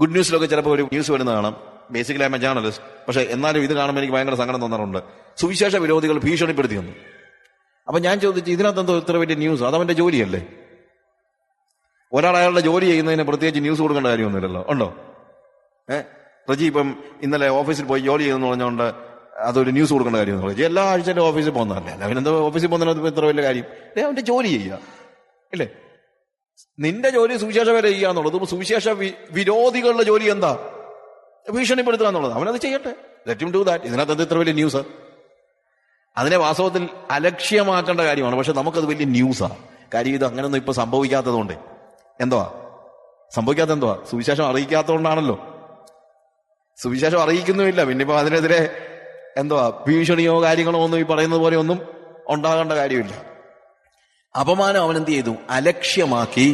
Good ന്യൂസിലൊക്കെ ചിലപ്പോൾ ഒരു news വരുന്നത് കാണാം. Basically I M A journalist. പക്ഷെ എന്നാലും ഇത് കാണുമ്പോൾ എനിക്ക് ഭയങ്കര സങ്കടം തോന്നാറുണ്ട്. സുവിശേഷ വിരോധികൾ ഭീഷണിപ്പെടുത്തിയെന്ന്. അപ്പൊ ഞാൻ ചോദിച്ചു, ഇതിനകത്ത് എന്തോ ഇത്ര വലിയ ന്യൂസ്? അതവന്റെ ജോലിയല്ലേ? ഒരാൾ അയാളുടെ ജോലി ചെയ്യുന്നതിന് പ്രത്യേകിച്ച് ന്യൂസ് കൊടുക്കേണ്ട കാര്യമൊന്നുമില്ലല്ലോ, ഉണ്ടോ? റജി ഇപ്പം ഇന്നലെ ഓഫീസിൽ പോയി ജോലി ചെയ്തെന്ന് പറഞ്ഞുകൊണ്ട് അതൊരു ന്യൂസ് കൊടുക്കേണ്ട കാര്യമെന്ന് പറഞ്ഞു. എല്ലാ ആഴ്ചയിലും ഓഫീസിൽ പോകുന്നതല്ലേ, അവനെന്തോ ഓഫീസിൽ പോകുന്നതിനകത്ത് ഇത്ര വലിയ കാര്യം? അവന്റെ ജോലി ചെയ്യുക ഇല്ലേ? നിന്റെ ജോലി സുവിശേഷ വരെ ചെയ്യുക എന്നുള്ളത്. സുവിശേഷ വിരോധികളുടെ ജോലി എന്താ? ഭീഷണിപ്പെടുത്തുക എന്നുള്ളത്. അവനത് ചെയ്യട്ടെ, ലെറ്റ് ഹിം ഡു ദാറ്റ്. ഇതിനകത്ത് ഇത്ര വലിയ ന്യൂസ്? അതിനെ വാസ്തവത്തിൽ അലക്ഷ്യമാക്കേണ്ട കാര്യമാണ്. പക്ഷെ നമുക്കത് വലിയ ന്യൂസാണ്. കാര്യം ഇത് അങ്ങനെയൊന്നും ഇപ്പൊ സംഭവിക്കാത്തതുകൊണ്ട്. എന്തുവാ സംഭവിക്കാത്ത? എന്തുവാ? സുവിശേഷം അറിയിക്കാത്തതുകൊണ്ടാണല്ലോ. സുവിശേഷം അറിയിക്കുന്നുമില്ല, പിന്നെ ഇപ്പൊ അതിനെതിരെ എന്തുവാ ഭീഷണിയോ കാര്യങ്ങളോ ഒന്നും ഈ പറയുന്നത് പോലെ ഒന്നും ഉണ്ടാകേണ്ട കാര്യമില്ല. അപമാനം അവനെന്ത് ചെയ്തു? അലക്ഷ്യമാക്കി.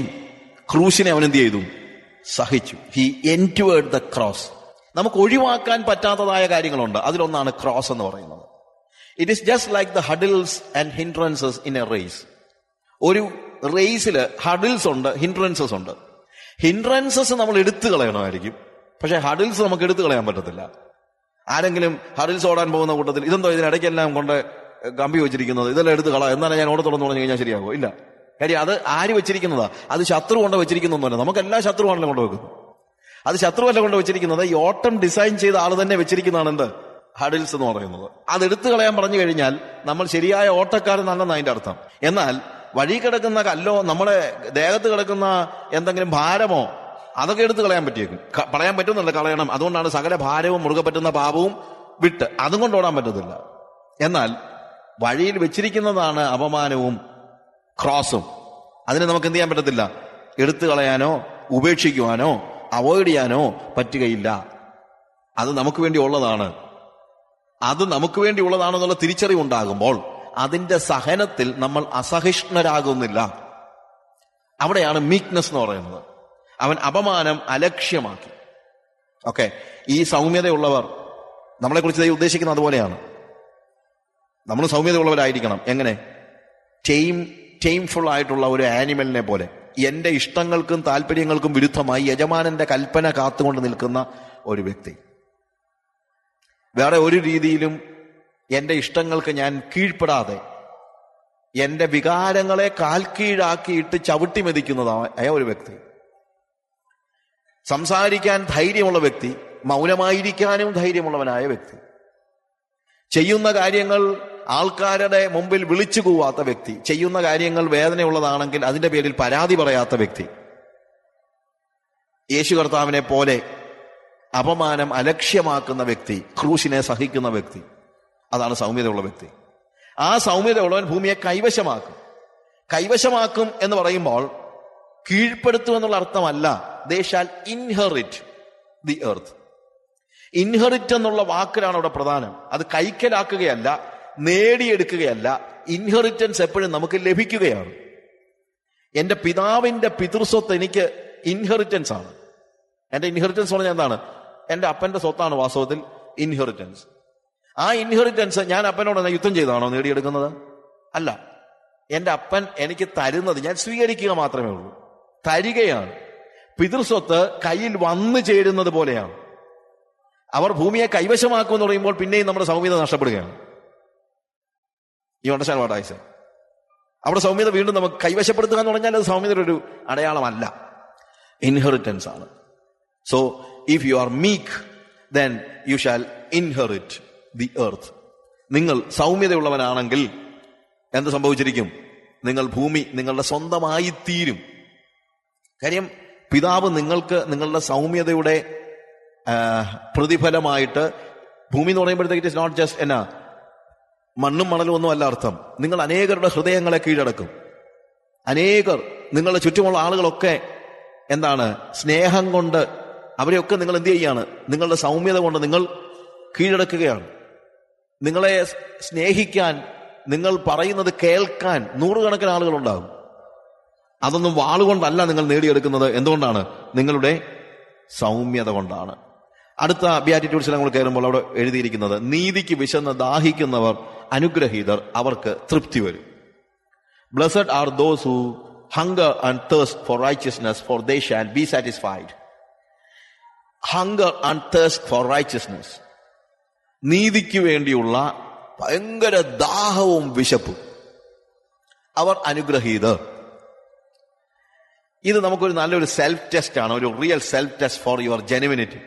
ക്രൂശിനെ അവനെന്ത് ചെയ്തു? സഹിച്ചു. He endured the cross. നമുക്ക് ഒഴിവാക്കാൻ പറ്റാത്തതായ കാര്യങ്ങളുണ്ട്. അതിലൊന്നാണ് ക്രോസ് എന്ന് പറയുന്നത്. It is just like the hurdles and hindrances in a race. ഒരു റേസിൽ ഹഡിൽസ് ഉണ്ട്, ഹിൻഡ്രൻസസ് ഉണ്ട്. ഹിൻഡ്രൻസസ് നമ്മൾ എടുത്തു കളയണമായിരിക്കും, പക്ഷെ ഹഡിൽസ് നമുക്ക് എടുത്തു കളയാൻ പറ്റത്തില്ല. ആരെങ്കിലും ഹഡിൽസ് ഓടാൻ പോകുന്ന കൂട്ടത്തിൽ ഇതെന്തോ ഇതിനിടയ്ക്കെല്ലാം കൊണ്ട് കമ്പി വെച്ചിരിക്കുന്നത്, ഇതെല്ലാം എടുത്ത് കള, എന്നാലും ഞാൻ ഓടത്തോടെന്ന് പറഞ്ഞു കഴിഞ്ഞാൽ ശരിയാകുമോ? ഇല്ല. കാര്യം അത് ആര് വെച്ചിരിക്കുന്നതാ? അത് ശത്രു കൊണ്ട് വെച്ചിരിക്കുന്നൊന്നുമല്ല. നമുക്കെല്ലാം ശത്രുവാണല്ലോ കൊണ്ടുവെക്കുന്നത്. അത് ശത്രുവല്ല കൊണ്ട് വെച്ചിരിക്കുന്നത്. ഈ ഓട്ടം ഡിസൈൻ ചെയ്ത ആൾ തന്നെ വെച്ചിരിക്കുന്നതാണ് എന്ത്? ഹഡിൽസ് എന്ന് പറയുന്നത്. അത് എടുത്തു കളയാൻ പറഞ്ഞു കഴിഞ്ഞാൽ നമ്മൾ ശരിയായ ഓട്ടക്കാരനല്ലെന്ന് അതിന്റെ അർത്ഥം. എന്നാൽ വഴി കിടക്കുന്ന കല്ലോ നമ്മുടെ ദേഹത്ത് കിടക്കുന്ന എന്തെങ്കിലും ഭാരമോ അതൊക്കെ എടുത്ത് കളയാൻ പറ്റിയേക്കും. പറയാൻ പറ്റുന്നല്ല, കളയണം. അതുകൊണ്ടാണ് സകല ഭാരവും മുറുകെ പറ്റുന്ന പാപവും വിട്ട് അതും കൊണ്ട് ഓടാൻ പറ്റത്തില്ല. എന്നാൽ വഴിയിൽ വെച്ചിരിക്കുന്നതാണ് അപമാനവും ക്രോസും. അതിനെ നമുക്ക് എന്ത് ചെയ്യാൻ പറ്റത്തില്ല? എടുത്തു കളയാനോ ഉപേക്ഷിക്കുവാനോ അവോയ്ഡ് ചെയ്യാനോ പറ്റുകയില്ല. അത് നമുക്ക് വേണ്ടി ഉള്ളതാണ്. അത് നമുക്ക് വേണ്ടി ഉള്ളതാണെന്നുള്ള തിരിച്ചറിവുണ്ടാകുമ്പോൾ അതിന്റെ സഹനത്തിൽ നമ്മൾ അസഹിഷ്ണുരാകുന്നില്ല. അവിടെയാണ് മീക്നെസ് എന്ന് പറയുന്നത്. അവൻ അപമാനം അലക്ഷ്യമാക്കി. ഓക്കെ, ഈ സൗമ്യതയുള്ളവർ നമ്മളെ കുറിച്ച് ദൈവം ഉദ്ദേശിക്കുന്നത് അതുപോലെയാണ്. നമ്മൾ സൗമ്യതയുള്ളവരായിരിക്കണം. എങ്ങനെ? ടൈംഫുൾ ആയിട്ടുള്ള ഒരു ആനിമലിനെ പോലെ. എന്റെ ഇഷ്ടങ്ങൾക്കും താല്പര്യങ്ങൾക്കും വിരുദ്ധമായി യജമാനന്റെ കൽപ്പന കാത്തുകൊണ്ട് നിൽക്കുന്ന ഒരു വ്യക്തി. വേറെ ഒരു രീതിയിലും എന്റെ ഇഷ്ടങ്ങൾക്ക് ഞാൻ കീഴ്പ്പെടാതെ എന്റെ വികാരങ്ങളെ കാൽക്കീഴാക്കിയിട്ട് ചവിട്ടി മെതിക്കുന്നതായ ഒരു വ്യക്തി. സംസാരിക്കാൻ ധൈര്യമുള്ള വ്യക്തി, മൗനമായിരിക്കാനും ധൈര്യമുള്ളവനായ വ്യക്തി, ചെയ്യുന്ന കാര്യങ്ങൾ ആൾക്കാരുടെ മുമ്പിൽ വിളിച്ചു കൂവാത്ത വ്യക്തി, ചെയ്യുന്ന കാര്യങ്ങൾ വേദനയുള്ളതാണെങ്കിൽ അതിന്റെ പേരിൽ പരാതി പറയാത്ത വ്യക്തി, യേശു കർത്താവിനെ പോലെ അപമാനം അലക്ഷ്യമാക്കുന്ന വ്യക്തി, ക്രൂശിനെ സഹിക്കുന്ന വ്യക്തി. അതാണ് സൗമ്യതയുള്ള വ്യക്തി. ആ സൗമ്യതയുള്ളവൻ ഭൂമിയെ കൈവശമാക്കും. കൈവശമാക്കും എന്ന് പറയുമ്പോൾ കീഴ്പ്പെടുത്തും എന്നുള്ള അർത്ഥമല്ല. They shall inherit the earth. Inherit എന്നുള്ള വാക്കിലാണ് അവിടെ പ്രധാനം. അത് കൈക്കലാക്കുകയല്ല, നേടിയെടുക്കുകയല്ല. ഇൻഹെറിറ്റൻസ് എപ്പോഴും നമുക്ക് ലഭിക്കുകയാണ്. എന്റെ പിതാവിന്റെ പിതൃസ്വത്ത് എനിക്ക് ഇൻഹെറിറ്റൻസ് ആണ്. എന്റെ ഇൻഹെറിറ്റൻസ് പറഞ്ഞാൽ എന്താണ്? എന്റെ അപ്പന്റെ സ്വത്താണ് വാസ്തവത്തിൽ ഇൻഹെറിറ്റൻസ്. ആ ഇൻഹെറിറ്റൻസ് ഞാൻ അപ്പനോട് യുദ്ധം ചെയ്താണോ നേടിയെടുക്കുന്നത്? അല്ല. എന്റെ അപ്പൻ എനിക്ക് തരുന്നത് ഞാൻ സ്വീകരിക്കുക മാത്രമേ ഉള്ളൂ. തരികയാണ്. പിതൃസ്വത്ത് കയ്യിൽ വന്നു ചേരുന്നത് പോലെയാണ്. അവർ ഭൂമിയെ കൈവശമാക്കുമെന്ന് പറയുമ്പോൾ പിന്നെയും നമ്മുടെ സൗമ്യത നഷ്ടപ്പെടുകയാണ്. ഈ അണ്ടർസ്റ്റാൻഡ് വാട്ട് ഐ സേ? അവിടെ സൗമ്യത വീണ്ടും നമുക്ക് കൈവശപ്പെടുത്തുക എന്ന് പറഞ്ഞാൽ അത് സൗമ്യതയുടെ ഒരു അടയാളമല്ല, ഇൻഹെറിറ്റൻസ് ആണ്. So if you are meek then you shall inherit the earth. നിങ്ങൾ സൗമ്യതയുള്ളവനാണെങ്കിൽ എന്ത് സംഭവിച്ചിരിക്കും? നിങ്ങൾ ഭൂമി നിങ്ങളുടെ സ്വന്തമായി തീരും. കാര്യം പിതാവ് നിങ്ങൾക്ക് നിങ്ങളുടെ സൗമ്യതയുടെ പ്രതിഫലമായിട്ട്, ഭൂമി എന്ന് പറയുമ്പോഴത്തേക്ക് ഇറ്റ് ഇസ് നോട്ട് ജസ്റ്റ് എന്നാ മണ്ണും മണലും ഒന്നും അല്ല അർത്ഥം. നിങ്ങൾ അനേകരുടെ ഹൃദയങ്ങളെ കീഴടക്കും. അനേകർ നിങ്ങളുടെ ചുറ്റുമുള്ള ആളുകളൊക്കെ എന്താണ് സ്നേഹം കൊണ്ട് അവരെയൊക്കെ നിങ്ങൾ എന്ത് ചെയ്യാണ്? നിങ്ങളുടെ സൗമ്യത കൊണ്ട് നിങ്ങൾ കീഴടക്കുകയാണ്. നിങ്ങളെ സ്നേഹിക്കാൻ, നിങ്ങൾ പറയുന്നത് കേൾക്കാൻ നൂറുകണക്കിന് ആളുകളുണ്ടാകും. അതൊന്നും വാളുകൊണ്ടല്ല നിങ്ങൾ നേടിയെടുക്കുന്നത്. എന്തുകൊണ്ടാണ്? നിങ്ങളുടെ സൗമ്യത കൊണ്ടാണ്. അടുത്ത ബിയാറ്റിറ്റ്യൂഡ്സിൽ നമ്മൾ കയറുമ്പോൾ അവിടെ എഴുതിയിരിക്കുന്നത്, നീതിക്ക് വിശന്ന് ദാഹിക്കുന്നവർ അനുഗ്രഹീതർ, അവർക്ക് തൃപ്തി വരും. Blessed are those who hunger and thirst for righteousness, for they shall be satisfied. Hunger and thirst for righteousness. നീതിക്ക് വേണ്ടിയുള്ള ഭയങ്കര ദാഹവും വിശപ്പും. അവർ അനുഗ്രഹീതർ. ഇത് നമുക്കൊരു നല്ലൊരു സെൽഫ് ടെസ്റ്റ് ആണ്, ഒരു real self test for your genuinity.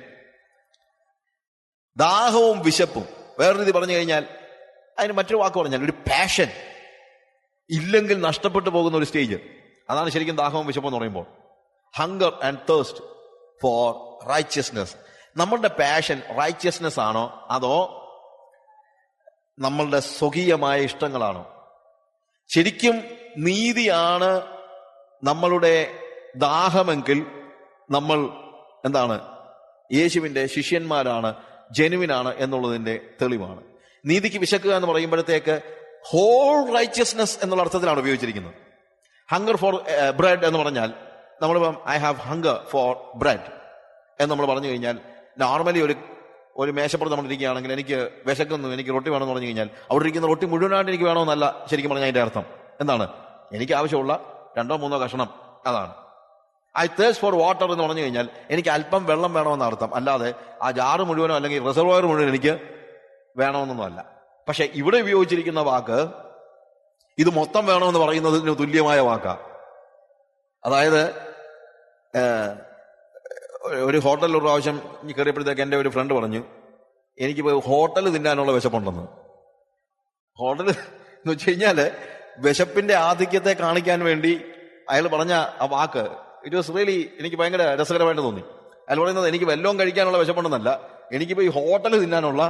ദാഹവും വിശപ്പും. വേറൊരു രീതി പറഞ്ഞു കഴിഞ്ഞാൽ, അതിന് മറ്റൊരു വാക്ക് പറഞ്ഞാൽ ഒരു പാഷൻ ഇല്ലെങ്കിൽ നഷ്ടപ്പെട്ടു പോകുന്ന ഒരു സ്റ്റേജ്. അതാണ് ശരിക്കും ദാഹവും വിശപ്പും എന്ന് പറയുമ്പോൾ. Hunger and thirst for righteousness. നമ്മളുടെ പാഷൻ റൈച്ചസ്നെസ് ആണോ, അതോ നമ്മളുടെ സ്വകീയമായ ഇഷ്ടങ്ങളാണോ? ശരിക്കും നീതിയാണ് നമ്മളുടെ ദാഹമെങ്കിൽ നമ്മൾ എന്താണ്, യേശുവിന്റെ ശിഷ്യന്മാരാണ്, ജെനുവിനാണ് എന്നുള്ളതിന്റെ തെളിവാണ്. നീതിക്ക് വിശക്കുക എന്ന് പറയുമ്പോഴത്തേക്ക് ഹോൾ റൈച്ചസ്നെസ് എന്നുള്ള അർത്ഥത്തിലാണ് ഉപയോഗിച്ചിരിക്കുന്നത്. ഹങ്കർ ഫോർ ബ്രെഡ് എന്ന് പറഞ്ഞാൽ, നമ്മളിപ്പം I have hunger four bread എന്ന് നമ്മൾ പറഞ്ഞു കഴിഞ്ഞാൽ, നോർമലി ഒരു മേശപ്പുറത്ത് നമ്മൾ ഇരിക്കുകയാണെങ്കിൽ എനിക്ക് വിശക്കുന്നു, എനിക്ക് റൊട്ടി വേണമെന്ന് പറഞ്ഞു കഴിഞ്ഞാൽ അവിടെ ഇരിക്കുന്ന റൊട്ടി മുഴുവനായിട്ട് എനിക്ക് വേണമെന്നല്ല ശരിക്കും പറഞ്ഞാൽ അതിന്റെ അർത്ഥം. എന്താണ്? എനിക്ക് ആവശ്യമുള്ള 2-3 കഷണം, അതാണ്. ഐ തേഴ്സ്റ്റ് ഫോർ വാട്ടർ എന്ന് പറഞ്ഞു കഴിഞ്ഞാൽ എനിക്ക് അല്പം വെള്ളം വേണമെന്ന അർത്ഥം, അല്ലാതെ ആ ജാറ് മുഴുവനോ അല്ലെങ്കിൽ റിസർവോയർ മുഴുവൻ എനിക്ക് വേണമെന്നൊന്നും അല്ല. പക്ഷെ ഇവിടെ ഉപയോഗിച്ചിരിക്കുന്ന വാക്ക് ഇത് മൊത്തം വേണമെന്ന് പറയുന്നതിന് തുല്യമായ വാക്കാണ്. അതായത് ഒരു ഹോട്ടലിൽ ഒരു പ്രാവശ്യം കയറിയപ്പോഴത്തേക്ക് എൻ്റെ ഒരു ഫ്രണ്ട് പറഞ്ഞു, എനിക്കിപ്പോൾ ഹോട്ടൽ തിന്നാനുള്ള വിശപ്പുണ്ടെന്ന്. ഹോട്ടൽ എന്ന് വെച്ച് കഴിഞ്ഞാല് വിശപ്പിന്റെ ആധിക്യത്തെ കാണിക്കാൻ വേണ്ടി അയാൾ പറഞ്ഞ ആ വാക്ക്, ഇറ്റ് വാസ് റിയലി, എനിക്ക് ഭയങ്കര രസകരമായിട്ട് തോന്നി. അയാൾ പറയുന്നത് എനിക്ക് വല്ലതും കഴിക്കാനുള്ള വിശപ്പുണ്ടെന്നല്ല, എനിക്കിപ്പോ ഈ ഹോട്ടൽ തിന്നാനുള്ള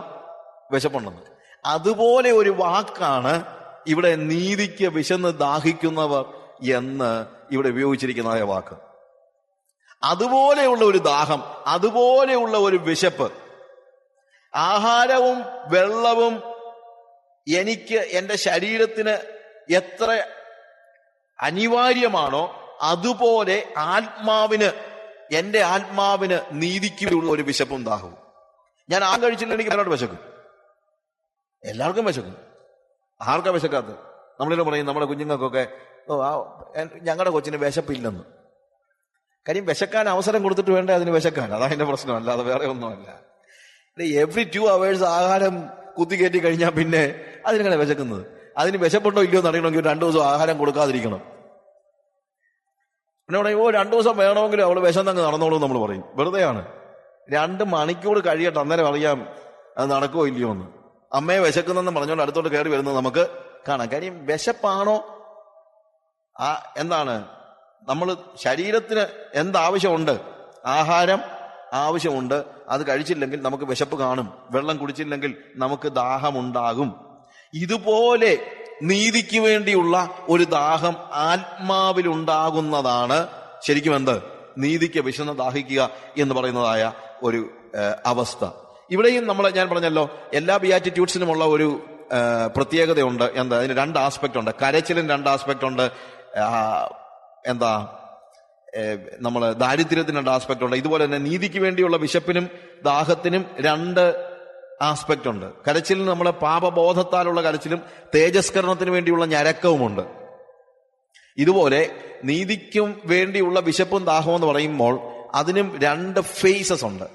വിശപ്പുണ്ടെന്ന്. അതുപോലെ ഒരു വാക്കാണ് ഇവിടെ നീതിക്ക് വിശന്ന് ദാഹിക്കുന്നവർ എന്ന് ഇവിടെ ഉപയോഗിച്ചിരിക്കുന്നതായ വാക്ക്. അതുപോലെയുള്ള ഒരു ദാഹം, അതുപോലെയുള്ള ഒരു വിശപ്പ്, ആഹാരവും വെള്ളവും എനിക്ക് എന്റെ ശരീരത്തിന് എത്ര അനിവാര്യമാണോ അതുപോലെ എന്റെ ആത്മാവിന് നീതിക്കുള്ള ഒരു വിശപ്പും ദാഹവും. ഞാൻ ആഹാരം കഴിച്ചില്ലെങ്കിൽ എന്നോട് വിശക്കും. എല്ലാവർക്കും വിശക്കും. ആർക്കാ വിശക്കാത്തത്? നമ്മളിലും പറയും നമ്മുടെ കുഞ്ഞുങ്ങൾക്കൊക്കെ, ഞങ്ങളുടെ കൊച്ചിന് വിശപ്പില്ലെന്ന്. കാര്യം വിശക്കാൻ അവസരം കൊടുത്തിട്ട് വേണ്ടേ അതിന് വിശക്കാൻ. അതതിന്റെ പ്രശ്നം, അല്ലാതെ വേറെ ഒന്നുമല്ല. എവറി 2 hours ആഹാരം കുത്തിക്കയറ്റി കഴിഞ്ഞാൽ പിന്നെ അതിനെങ്ങനെ വിശക്കുന്നത്? അതിന് വിശപ്പുണ്ടോ ഇല്ലയോ എന്ന് അറിയണമെങ്കിൽ 2 ദിവസം ആഹാരം കൊടുക്കാതിരിക്കണം. പിന്നെ പറയും, 2 ദിവസം വേണമെങ്കിലും അവള് വിശന്നങ്ങ് നടന്നോളൂ നമ്മൾ പറയും. വെറുതെയാണ്. 2 മണിക്കൂർ കഴിയട്ടെ, അന്നേരം അറിയാം അത് നടക്കുമോ ഇല്ലയോ എന്ന്. അമ്മയെ വിശക്കുന്നെന്ന് പറഞ്ഞുകൊണ്ട് അടുത്തോട്ട് കയറി വരുന്നത് നമുക്ക് കാണാം. കാര്യം വിശപ്പാണോ, എന്താണ് നമ്മൾ ശരീരത്തിന് എന്താവശ്യമുണ്ട്? ആഹാരം ആവശ്യമുണ്ട്. അത് കഴിച്ചില്ലെങ്കിൽ നമുക്ക് വിശപ്പ് കാണും. വെള്ളം കുടിച്ചില്ലെങ്കിൽ നമുക്ക് ദാഹമുണ്ടാകും. ഇതുപോലെ നീതിക്ക് വേണ്ടിയുള്ള ഒരു ദാഹം ആത്മാവിലുണ്ടാകുന്നതാണ് ശരിക്കും നീതിക്ക് വിശന്ന് ദാഹിക്കുക എന്ന് പറയുന്നതായ ഒരു അവസ്ഥ. ഇവിടെയും ഞാൻ പറഞ്ഞല്ലോ, എല്ലാ ബിയാറ്റിറ്റ്യൂഡ്സിനുമുള്ള ഒരു പ്രത്യേകതയുണ്ട്. അതിന് 2 ആസ്പെക്ട് ഉണ്ട്. കരച്ചിലിന് 2 ആസ്പെക്ട് ഉണ്ട്. നമ്മൾ ദാരിദ്ര്യത്തിന് 2 ആസ്പെക്ട് ഉണ്ട്. ഇതുപോലെ തന്നെ നീതിക്ക് വേണ്ടിയുള്ള വിശപ്പിനും ദാഹത്തിനും 2 ആസ്പെക്ട് ഉണ്ട്. കരച്ചിലിന് നമ്മളെ പാപബോധത്താലുള്ള കരച്ചിലും തേജസ്കരണത്തിന് വേണ്ടിയുള്ള ഞരക്കവുമുണ്ട്. ഇതുപോലെ നീതിക്കും വേണ്ടിയുള്ള വിശപ്പും ദാഹവും എന്ന് പറയുമ്പോൾ അതിനും 2 ഫേസസ് ഉണ്ട്.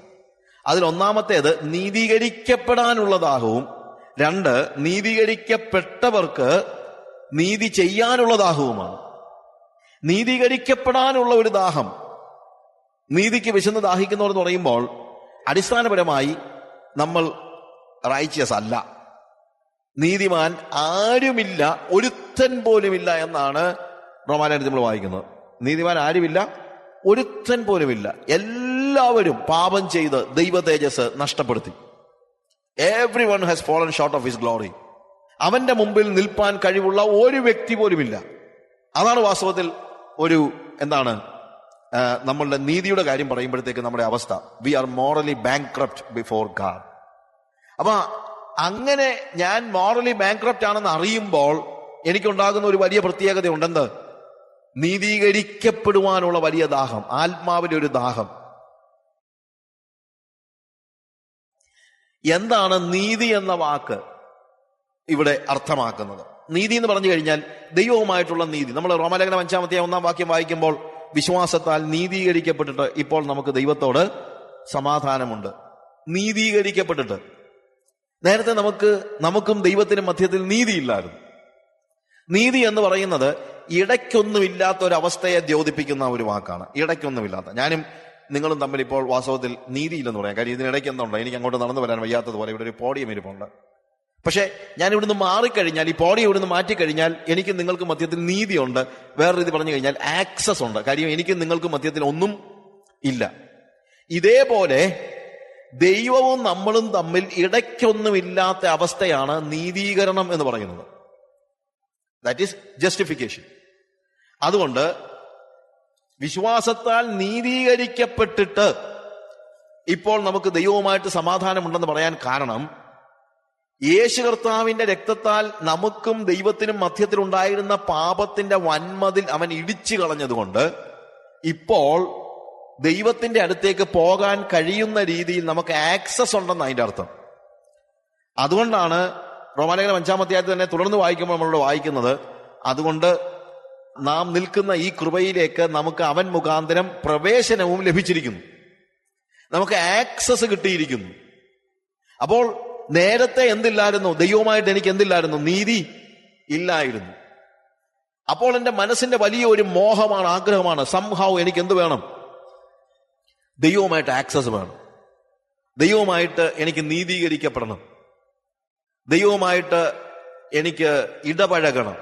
അതിൽ ഒന്നാമത്തേത് നീതീകരിക്കപ്പെടാനുള്ള ദാഹവും, 2 നീതീകരിക്കപ്പെട്ടവർക്ക് നീതി ചെയ്യാനുള്ള ദാഹവുമാണ്. നീതീകരിക്കപ്പെടാനുള്ള ഒരു ദാഹം, നീതിക്ക് വിശന്ന് ദാഹിക്കുന്നവർ എന്ന് പറയുമ്പോൾ അടിസ്ഥാനപരമായി നമ്മൾ റൈച്ചിയസ് അല്ല, നീതിമാൻ ആരുമില്ല, ഒരുത്തൻ പോലുമില്ല എന്നാണ് റോമാലേഖനത്തിൽ നമ്മൾ വായിക്കുന്നത്. നീതിമാൻ ആരുമില്ല, ഒരുത്തൻ പോലുമില്ല. എല്ലാവരും പാപം ചെയ്ത് ദൈവ തേജസ് നഷ്ടപ്പെടുത്തി. Everyone has fallen short of his glory. അവന്റെ മുമ്പിൽ നിൽപ്പാൻ കഴിവുള്ള ഒരു വ്യക്തി പോലുമില്ല. അതാണ് വാസ്തവത്തിൽ നമ്മളുടെ നീതിയുടെ കാര്യം പറയുമ്പോഴത്തേക്ക് നമ്മുടെ അവസ്ഥ. We are morally bankrupt before God. അപ്പൊ അങ്ങനെ ഞാൻ മോറലി ബാങ്ക്രപ്റ്റ് ആണെന്ന് അറിയുമ്പോൾ എനിക്കുണ്ടാകുന്ന ഒരു വലിയ പ്രത്യേകത ഉണ്ടെന്ത്? നീതീകരിക്കപ്പെടുവാനുള്ള വലിയ ദാഹം, ആത്മാവിന്റെ ഒരു ദാഹം. എന്താണ് നീതി എന്ന വാക്ക് ഇവിടെ അർത്ഥമാക്കുന്നത്? നീതി എന്ന് പറഞ്ഞു കഴിഞ്ഞാൽ ദൈവവുമായിട്ടുള്ള നീതി. നമ്മൾ റോമാലേഖനം 5-ാം അധ്യായം 1-ാം വാക്യം വായിക്കുമ്പോൾ വിശ്വാസത്താൽ നീതീകരിക്കപ്പെട്ടിട്ട് ഇപ്പോൾ നമുക്ക് ദൈവത്തോട് സമാധാനമുണ്ട്. നീതീകരിക്കപ്പെട്ടിട്ട്. നേരത്തെ നമുക്കും ദൈവത്തിനും മധ്യത്തിൽ നീതിയില്ലായിരുന്നു. നീതി എന്ന് പറയുന്നത് ഇടയ്ക്കൊന്നുമില്ലാത്ത ഒരവസ്ഥയെ ദ്യോതിപ്പിക്കുന്ന ഒരു വാക്കാണ്. ഇടയ്ക്കൊന്നുമില്ലാത്ത. ഞാനും നിങ്ങളും തമ്മിൽ ഇപ്പോൾ വാസ്തവത്തിൽ നീതിയില്ലെന്ന് പറയാം. കാര്യം ഇതിനിടയ്ക്ക് എന്തുണ്ട്? എനിക്ക് അങ്ങോട്ട് നടന്നു വരാൻ വയ്യാത്തതുപോലെ ഇവിടെ ഒരു പോഡിയം ഇരിപ്പുണ്ട്. പക്ഷെ ഞാൻ ഇവിടുന്ന് മാറിക്കഴിഞ്ഞാൽ, ഈ പോഡിയം ഇവിടുന്ന് മാറ്റിക്കഴിഞ്ഞാൽ എനിക്ക് നിങ്ങൾക്ക് മധ്യത്തിൽ നീതിയുണ്ട്. വേറെ രീതി പറഞ്ഞു കഴിഞ്ഞാൽ ആക്സസ് ഉണ്ട്. കാര്യം എനിക്ക് നിങ്ങൾക്ക് മധ്യത്തിൽ ഒന്നും ഇല്ല. ഇതേപോലെ ദൈവവും നമ്മളും തമ്മിൽ ഇടയ്ക്കൊന്നുമില്ലാത്ത അവസ്ഥയാണ് നീതീകരണം എന്ന് പറയുന്നത്. That is justification. അതുകൊണ്ട് വിശ്വാസത്താൽ നീതീകരിക്കപ്പെട്ടിട്ട് ഇപ്പോൾ നമുക്ക് ദൈവവുമായിട്ട് സമാധാനമുണ്ടെന്ന് പറയാൻ കാരണം, യേശു കർത്താവിന്റെ രക്തത്താൽ നമുക്കും ദൈവത്തിനും മധ്യത്തിലുണ്ടായിരുന്ന പാപത്തിന്റെ വൻമതിൽ അവൻ ഇടിച്ചു കളഞ്ഞതുകൊണ്ട് ഇപ്പോൾ ദൈവത്തിന്റെ അടുത്തേക്ക് പോകാൻ കഴിയുന്ന രീതിയിൽ നമുക്ക് ആക്സസ് ഉണ്ടെന്ന് അതിന്റെ അർത്ഥം. അതുകൊണ്ടാണ് റോമാലേഖനം 5-ാം അധ്യായത്തിൽ തന്നെ തുടർന്ന് വായിക്കുമ്പോൾ നമ്മളോട് വായിക്കുന്നത്, അതുകൊണ്ട് നാം നിൽക്കുന്ന ഈ കൃപയിലേക്ക് നമുക്ക് അവൻ മുഖാന്തരം പ്രവേശനവും ലഭിച്ചിരിക്കുന്നു. നമുക്ക് ആക്സസ് കിട്ടിയിരിക്കുന്നു. അപ്പോൾ നേരത്തെ എന്തില്ലായിരുന്നു? ദൈവവുമായിട്ട് എനിക്ക് എന്തില്ലായിരുന്നു? നീതി ഇല്ലായിരുന്നു. അപ്പോൾ എന്റെ മനസ്സിന്റെ വലിയ ഒരു മോഹമാണ്, ആഗ്രഹമാണ്, സംഹാവ് എനിക്ക് എന്ത് വേണം? ദൈവവുമായിട്ട് ആക്സസ് വേണം. ദൈവവുമായിട്ട് എനിക്ക് നീതീകരിക്കപ്പെടണം. ദൈവവുമായിട്ട് എനിക്ക് ഇടപഴകണം.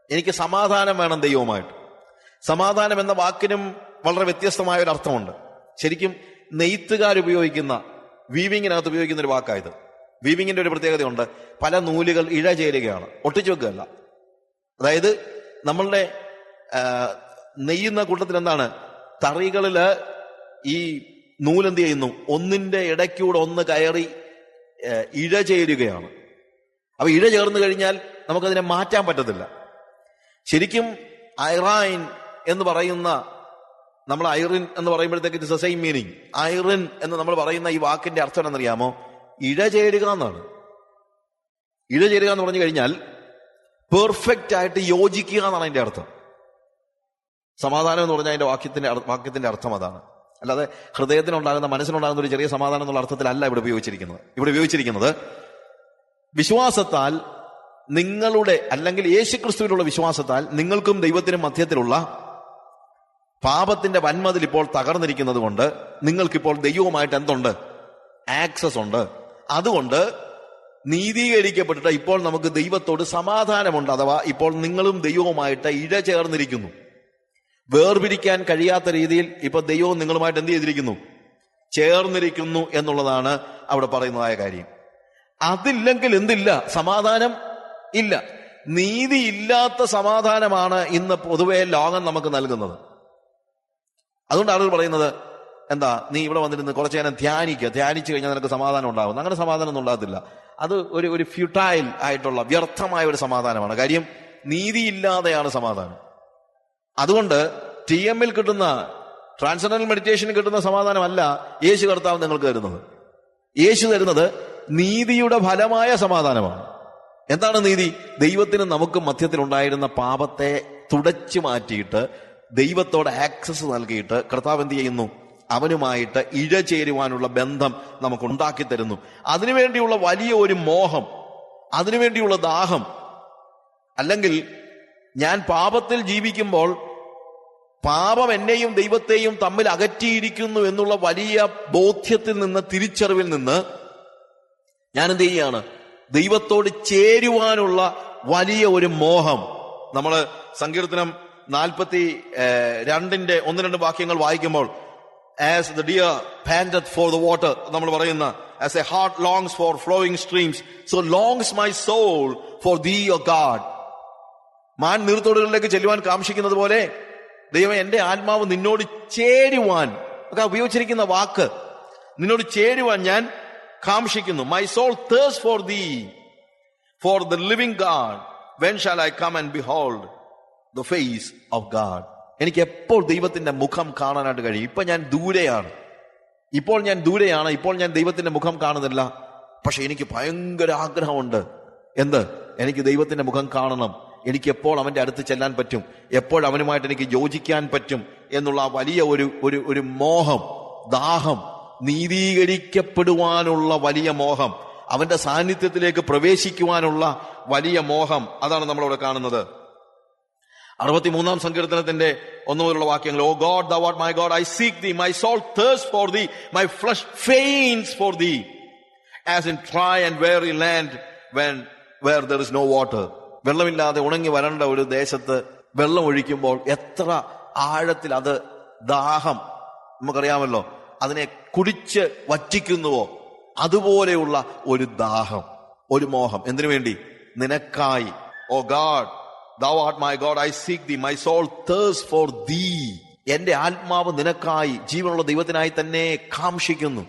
എനിക്ക് സമാധാനം വേണം ദൈവവുമായിട്ട്. സമാധാനം എന്ന വാക്കിനും വളരെ വ്യത്യസ്തമായ ഒരു അർത്ഥമുണ്ട്. ശരിക്കും നെയ്ത്തുകാരുപയോഗിക്കുന്ന, വീവിങ്ങിനകത്ത് ഉപയോഗിക്കുന്ന ഒരു വാക്കായത്. വീവിങ്ങിന്റെ ഒരു പ്രത്യേകതയുണ്ട്. പല നൂലുകൾ ഇഴചേരുകയാണ്, ഒട്ടിച്ചു വെക്കുകയല്ല. അതായത് നമ്മളുടെ നെയ്യുന്ന കൂട്ടത്തിൽ എന്താണ്, തറികളില് ഈ നൂലെന്ത് ചെയ്യുന്നു? ഒന്നിന്റെ ഇടയ്ക്കൂടെ ഒന്ന് കയറി ഇഴചേരുകയാണ്. അപ്പൊ ഇഴ ചേർന്ന് കഴിഞ്ഞാൽ നമുക്കതിനെ മാറ്റാൻ പറ്റത്തില്ല. ശരിക്കും ഐറൈൻ എന്ന് പറയുന്ന, നമ്മൾ ഐറിൻ എന്ന് പറയുമ്പോഴത്തേക്ക് it's the same meaning. Irene എന്ന് നമ്മൾ പറയുന്ന ഈ വാക്കിന്റെ അർത്ഥം എന്നറിയാമോ? ഇഴചേരുക എന്നാണ്. ഇഴചേരുക എന്ന് പറഞ്ഞു കഴിഞ്ഞാൽ പെർഫെക്റ്റ് ആയിട്ട് യോജിക്കുക എന്നാണ് അതിന്റെ അർത്ഥം. സമാധാനം എന്ന് പറഞ്ഞാൽ അതിന്റെ വാക്യത്തിന്റെ അർത്ഥം അതാണ്. അല്ലാതെ ഹൃദയത്തിനുണ്ടാകുന്ന, മനസ്സിനുണ്ടാകുന്ന ഒരു ചെറിയ സമാധാനം എന്നുള്ള അർത്ഥത്തിലല്ല ഇവിടെ ഉപയോഗിച്ചിരിക്കുന്നത്. ഇവിടെ ഉപയോഗിച്ചിരിക്കുന്നത് വിശ്വാസത്താൽ നിങ്ങളുടെ, അല്ലെങ്കിൽ യേശുക്രിസ്തുവിലുള്ള വിശ്വാസത്താൽ നിങ്ങൾക്കും ദൈവത്തിനും മധ്യത്തിലുള്ള പാപത്തിന്റെ വൻമതിൽ ഇപ്പോൾ തകർന്നിരിക്കുന്നത് കൊണ്ട് നിങ്ങൾക്കിപ്പോൾ ദൈവവുമായിട്ട് എന്തുണ്ട്? ആക്സസ് ഉണ്ട്. അതുകൊണ്ട് നീതീകരിക്കപ്പെട്ടിട്ട് ഇപ്പോൾ നമുക്ക് ദൈവത്തോട് സമാധാനമുണ്ട്. അഥവാ ഇപ്പോൾ നിങ്ങളും ദൈവവുമായിട്ട് ഇഴചേർന്നിരിക്കുന്നു. വേർപിരിക്കാൻ കഴിയാത്ത രീതിയിൽ ഇപ്പൊ ദൈവവും നിങ്ങളുമായിട്ട് എന്ത് ചെയ്തിരിക്കുന്നു? ചേർന്നിരിക്കുന്നു എന്നുള്ളതാണ് അവിടെ പറയുന്നതായ കാര്യം. അതില്ലെങ്കിൽ എന്തില്ല? സമാധാനം ഇല്ല. നീതിയില്ലാത്ത സമാധാനമാണ് ഇന്ന് പൊതുവെ ലോകം നമുക്ക് നൽകുന്നത്. അതുകൊണ്ട് ആളുകൾ പറയുന്നത് എന്താ, നീ ഇവിടെ വന്നിരുന്ന് കുറച്ചു നേരം ധ്യാനിച്ചു കഴിഞ്ഞാൽ നിനക്ക് സമാധാനം ഉണ്ടാകും. അങ്ങനെ സമാധാനം ഒന്നും ഉണ്ടാകത്തില്ല. അത് ഒരു ഫ്യൂട്ടൈൽ ആയിട്ടുള്ള വ്യർത്ഥമായ ഒരു സമാധാനമാണ്. കാര്യം നീതിയില്ലാതെയാണ് സമാധാനം. അതുകൊണ്ട് TM-ൽ കിട്ടുന്ന, ട്രാൻസെൻഡന്റൽ മെഡിറ്റേഷനിൽ കിട്ടുന്ന സമാധാനമല്ല യേശു കർത്താവ് നിങ്ങൾക്ക് തരുന്നത്. യേശു തരുന്നത് നീതിയുടെ ഫലമായ സമാധാനമാണ്. എന്താണ് നീതി? ദൈവത്തിന് നമുക്ക് മധ്യത്തിലുണ്ടായിരുന്ന പാപത്തെ തുടച്ചു മാറ്റിയിട്ട് ദൈവത്തോട് ആക്സസ് നൽകിയിട്ട് കർത്താവ് എന്ത് ചെയ്യുന്നു? അവനുമായിട്ട് ഇഴചേരുവാനുള്ള ബന്ധം നമുക്ക് ഉണ്ടാക്കി തരുന്നു. അതിനുവേണ്ടിയുള്ള വലിയ ഒരു മോഹം, അതിനുവേണ്ടിയുള്ള ദാഹം. അല്ലെങ്കിൽ ഞാൻ പാപത്തിൽ ജീവിക്കുമ്പോൾ പാപം എന്നെയും ദൈവത്തെയും തമ്മിൽ അകറ്റിയിരിക്കുന്നു എന്നുള്ള വലിയ ബോധ്യത്തിൽ നിന്ന്, തിരിച്ചറിവിൽ നിന്ന് ഞാൻ എന്ത് ചെയ്യുകയാണ്? ദൈവത്തോട് ചേരുവാനുള്ള വലിയ ഒരു മോഹം. നമ്മള് സങ്കീർത്തനം 42-ന്റെ 1-2 വാക്യങ്ങൾ വായിക്കുമ്പോൾ, as the dear panteth for the water, നമ്മൾ പറയുന്ന as a hart longs for flowing streams, so longs my soul for thee O God. മാൻ നീർത്തോടുകളിലേക്ക് ചെല്ലുവാൻ കാംക്ഷിക്കുന്നത് പോലെ ദൈവം, എന്റെ ആത്മാവ് നിന്നോട് ചേരുവാൻ, ഒക്കെ ഉപയോഗിച്ചിരിക്കുന്ന വാക്ക്, നിന്നോട് ചേരുവാൻ ഞാൻ കാംക്ഷിക്കുന്നു. My soul thirsts for thee, for the living God. When shall I come and behold the face of God? എനിക്ക് എപ്പോൾ ദൈവത്തിന്റെ മുഖം കാണാനായിട്ട് കഴിയും? ഇപ്പോൾ ഞാൻ ദൂരെയാണ്, ഇപ്പോൾ ഞാൻ ദൈവത്തിന്റെ മുഖം കാണുന്നില്ല. പക്ഷെ എനിക്ക് ഭയങ്കര ആഗ്രഹമുണ്ട്. എന്ത്? എനിക്ക് ദൈവത്തിന്റെ മുഖം കാണണം. എനിക്ക് എപ്പോൾ അവന്റെ അടുത്ത് ചെല്ലാൻ പറ്റും, എപ്പോൾ അവനുമായിട്ട് എനിക്ക് യോജിക്കാൻ പറ്റും എന്നുള്ള വലിയ ഒരു മോഹം, ദാഹം, നീതീകരിക്കപ്പെടുവാനുള്ള വലിയ മോഹം, അവന്റെ സാന്നിധ്യത്തിലേക്ക് പ്രവേശിക്കുവാനുള്ള വലിയ മോഹം, അതാണ് നമ്മളിവിടെ കാണുന്നത്. 63 സങ്കീർത്തനത്തിന്റെ 1 മുതലുള്ള വാക്യങ്ങൾ. ഓ God, thou art my God, I seek thee, my soul thirsts for thee, my flesh faints for thee, as in dry and weary land where there is no water. വെള്ളമില്ലാതെ ഉണങ്ങി വരണ്ട ഒരു ദേശത്ത് വെള്ളം ഒഴിക്കുമ്പോൾ എത്ര ആഴത്തിൽ അത് ദാഹം, നമുക്കറിയാമല്ലോ, അതിനെ കുടിച്ച് വറ്റിക്കുന്നുവോ അതുപോലെയുള്ള ഒരു ദാഹം, ഒരു മോഹം. എന്തിനു വേണ്ടി? നിനക്കായി. ഓ God, thou art my God, I seek thee, my soul thirsts for thee. എന്റെ ആത്മാവ് നിനക്കായി, ജീവനുള്ള ദൈവത്തിനായി തന്നെ കാംക്ഷിക്കുന്നു.